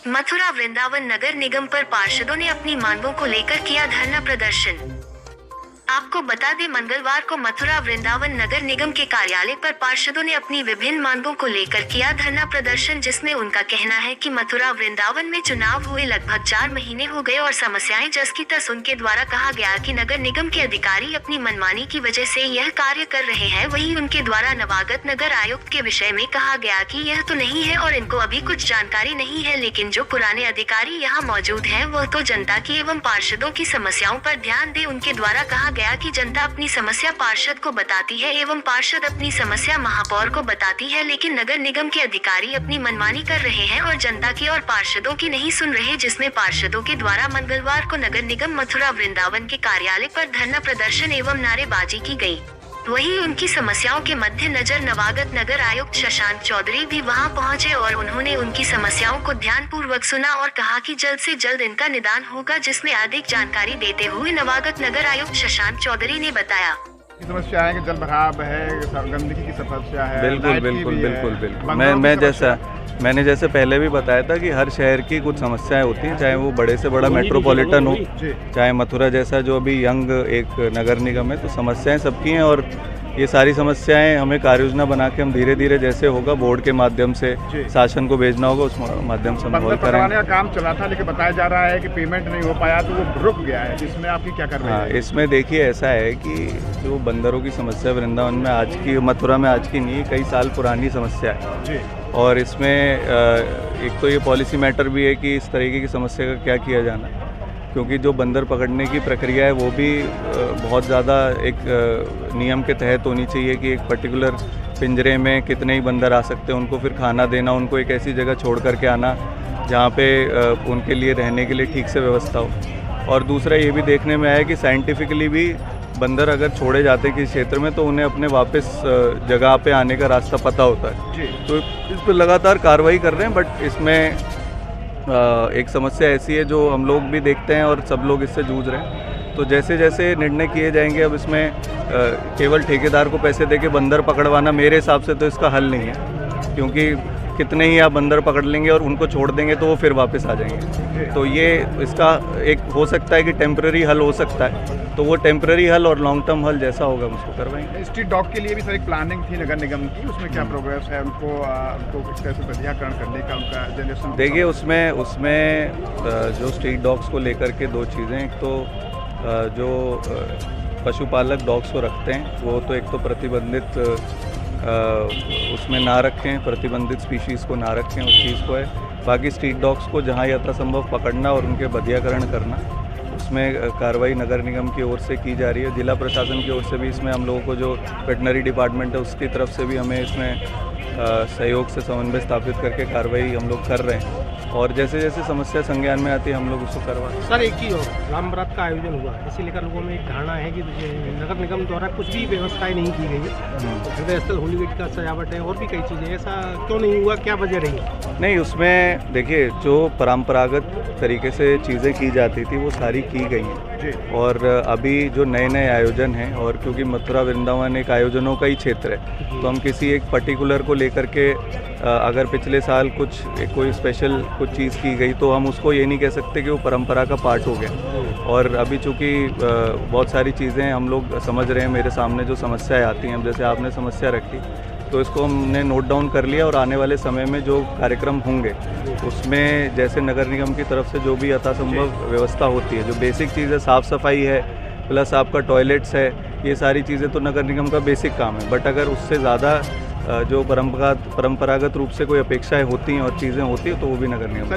मथुरा वृंदावन नगर निगम पर पार्षदों ने अपनी मांगों को लेकर किया धरना प्रदर्शन। आपको बता दें, मंगलवार को मथुरा वृंदावन नगर निगम के कार्यालय पर पार्षदों ने अपनी विभिन्न मांगों को लेकर किया धरना प्रदर्शन, जिसमें उनका कहना है कि मथुरा वृंदावन में चुनाव हुए लगभग 4 महीने हो गए और समस्याएं जस की तस। उनके द्वारा कहा गया कि नगर निगम के अधिकारी अपनी मनमानी की वजह से यह कार्य कर रहे हैं। वहीं उनके द्वारा नवागत नगर आयुक्त के विषय में कहा गया कि यह तो नहीं है और इनको अभी कुछ जानकारी नहीं है, लेकिन जो पुराने अधिकारी यहाँ मौजूद हैं वह तो जनता की एवं पार्षदों की समस्याओं पर ध्यान दे। उनके द्वारा कहा गया कि जनता अपनी समस्या पार्षद को बताती है एवं पार्षद अपनी समस्या महापौर को बताती है, लेकिन नगर निगम के अधिकारी अपनी मनमानी कर रहे हैं और जनता की और पार्षदों की नहीं सुन रहे, जिसमें पार्षदों के द्वारा मंगलवार को नगर निगम मथुरा वृंदावन के कार्यालय पर धरना प्रदर्शन एवं नारेबाजी की गई। वहीं उनकी समस्याओं के मद्देनजर नवागत नगर आयुक्त शशांक चौधरी भी वहां पहुंचे और उन्होंने उनकी समस्याओं को ध्यानपूर्वक सुना और कहा कि जल्द से जल्द इनका निदान होगा, जिसमें अधिक जानकारी देते हुए नवागत नगर आयुक्त शशांक चौधरी ने बताया। समस्या है कि जल भराव है, गंदगी की समस्या है। बिल्कुल। मैंने जैसे पहले भी बताया था कि हर शहर की कुछ समस्याएं होती हैं, चाहे वो बड़े से बड़ा मेट्रोपॉलिटन हो, चाहे मथुरा जैसा जो अभी यंग एक नगर निगम है, तो समस्याएं सबकी हैं और ये सारी समस्याएं हमें कार्ययोजना बना के हम धीरे धीरे जैसे होगा बोर्ड के माध्यम से शासन को भेजना होगा, उस माध्यम से हम कराने का काम चला था, लेकिन बताया जा रहा है कि पेमेंट नहीं हो पाया तो वो रुक गया है। इसमें आपकी क्या करना है? इसमें देखिए ऐसा है कि जो बंदरों की समस्या वृंदावन में आज की, मथुरा में आज की नहीं, कई साल पुरानी समस्या है और इसमें एक तो ये पॉलिसी मैटर भी है कि इस तरीके की समस्या का क्या किया जाना है, क्योंकि जो बंदर पकड़ने की प्रक्रिया है वो भी बहुत ज़्यादा एक नियम के तहत होनी चाहिए कि एक पर्टिकुलर पिंजरे में कितने ही बंदर आ सकते हैं, उनको फिर खाना देना, उनको एक ऐसी जगह छोड़ करके आना जहाँ पे उनके लिए रहने के लिए ठीक से व्यवस्था हो। और दूसरा ये भी देखने में आया कि साइंटिफिकली भी बंदर अगर छोड़े जाते हैं किसी क्षेत्र में तो उन्हें अपने वापस जगह पे आने का रास्ता पता होता है। तो इस पर लगातार कार्रवाई कर रहे हैं, बट इसमें एक समस्या ऐसी है जो हम लोग भी देखते हैं और सब लोग इससे जूझ रहे हैं। तो जैसे जैसे निर्णय किए जाएंगे, अब इसमें केवल ठेकेदार को पैसे देके बंदर पकड़वाना मेरे हिसाब से तो इसका हल नहीं है, क्योंकि कितने ही आप बंदर पकड़ लेंगे और उनको छोड़ देंगे तो वो फिर वापस आ जाएंगे। तो ये इसका एक हो सकता है कि टेम्पररी हल हो सकता है, तो वो टेम्पररी हल और लॉन्ग टर्म हल जैसा होगा हम उसको करवाएंगे। स्ट्रीट डॉग के लिए भी सर एक प्लानिंग थी नगर निगम की, उसमें क्या प्रोग्रेस है? उनको किस तरह से बधियाकरण करने का उनका जनरेशन? देखिए उसमें जो स्ट्रीट डॉग्स को लेकर के 2 चीज़ें, एक तो जो पशुपालक डॉग्स को रखते हैं वो तो एक तो प्रतिबंधित उसमें ना रखें, प्रतिबंधित स्पीशीज़ को ना रखें, उस चीज़ को है। बाकी स्ट्रीट डॉग्स को जहाँ यथासंभव पकड़ना और उनके बधियाकरण करना, उसमें कार्रवाई नगर निगम की ओर से की जा रही है। जिला प्रशासन की ओर से भी इसमें हम लोगों को जो वेटनरी डिपार्टमेंट है उसकी तरफ से भी हमें इसमें सहयोग से समन्वय स्थापित करके कार्रवाई हम लोग कर रहे हैं और जैसे जैसे समस्या संज्ञान में आती है हम लोग उसको करवाते हैं। सर एक चीज़ और, राम बारात का आयोजन हुआ, इसी लेकर लोगों में एक धारणा है कि नगर निगम द्वारा कुछ भी व्यवस्थाएं नहीं की गई है, हृदय स्थल होली गेट का सजावट है और भी कई चीज़ें, ऐसा क्यों नहीं हुआ, क्या वजह रही? नहीं, उसमें देखिए जो परंपरागत तरीके से चीज़ें की जाती थी वो सारी की गई हैं और अभी जो नए नए आयोजन हैं, और क्योंकि मथुरा वृंदावन एक आयोजनों का ही क्षेत्र है तो हम किसी एक पर्टिकुलर को लेकर के अगर पिछले साल कोई स्पेशल कुछ चीज़ की गई तो हम उसको ये नहीं कह सकते कि वो परंपरा का पार्ट हो गया। और अभी चूँकि बहुत सारी चीज़ें हम लोग समझ रहे हैं, मेरे सामने जो समस्याएं आती हैं, जैसे आपने समस्या रखी तो इसको हमने नोट डाउन कर लिया और आने वाले समय में जो कार्यक्रम होंगे उसमें जैसे नगर निगम की तरफ से जो भी यथासंभव व्यवस्था होती है, जो बेसिक चीज़ है, साफ़ सफाई है, प्लस आपका टॉयलेट्स है, ये सारी चीज़ें तो नगर निगम का बेसिक काम है। बट अगर उससे ज़्यादा जो परंपरागत रूप से कोई अपेक्षाएं होती हैं और चीज़ें होती हैं तो वो भी नगर निगम